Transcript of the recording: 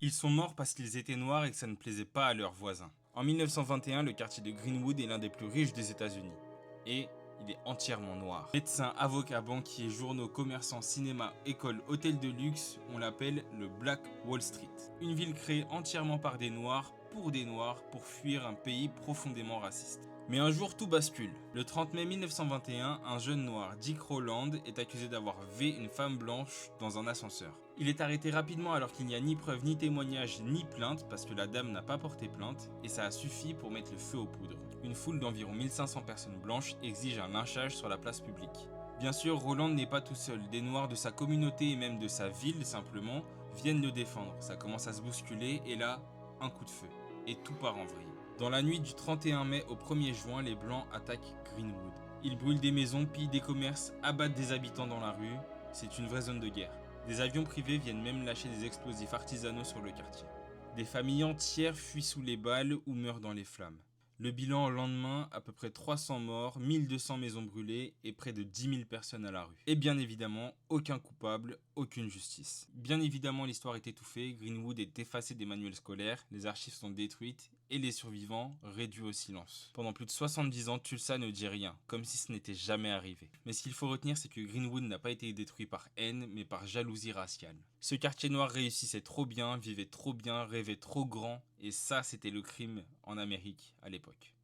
Ils sont morts parce qu'ils étaient noirs et que ça ne plaisait pas à leurs voisins. En 1921, le quartier de Greenwood est l'un des plus riches des États-Unis. Et il est entièrement noir. Médecins, avocats, banquiers, journaux, commerçants, cinéma, écoles, hôtels de luxe, on l'appelle le Black Wall Street. Une ville créée entièrement par des noirs, pour fuir un pays profondément raciste. Mais un jour, tout bascule. Le 30 mai 1921, un jeune noir, Dick Rowland, est accusé d'avoir V une femme blanche dans un ascenseur. Il est arrêté rapidement alors qu'il n'y a ni preuve, ni témoignage, ni plainte, parce que la dame n'a pas porté plainte, et ça a suffi pour mettre le feu aux poudres. Une foule d'environ 1500 personnes blanches exige un lynchage sur la place publique. Bien sûr, Rowland n'est pas tout seul. Des noirs de sa communauté et même de sa ville, simplement, viennent le défendre. Ça commence à se bousculer, et là, un coup de feu. Et tout part en vrille. Dans la nuit du 31 mai au 1er juin, les Blancs attaquent Greenwood. Ils brûlent des maisons, pillent des commerces, abattent des habitants dans la rue. C'est une vraie zone de guerre. Des avions privés viennent même lâcher des explosifs artisanaux sur le quartier. Des familles entières fuient sous les balles ou meurent dans les flammes. Le bilan au lendemain, à peu près 300 morts, 1200 maisons brûlées et près de 10 000 personnes à la rue. Et bien évidemment, aucun coupable, aucune justice. Bien évidemment, l'histoire est étouffée, Greenwood est effacé des manuels scolaires, les archives sont détruites et les survivants réduits au silence. Pendant plus de 70 ans, Tulsa ne dit rien, comme si ce n'était jamais arrivé. Mais ce qu'il faut retenir, c'est que Greenwood n'a pas été détruit par haine, mais par jalousie raciale. Ce quartier noir réussissait trop bien, vivait trop bien, rêvait trop grand, et ça, c'était le crime en Amérique à l'époque.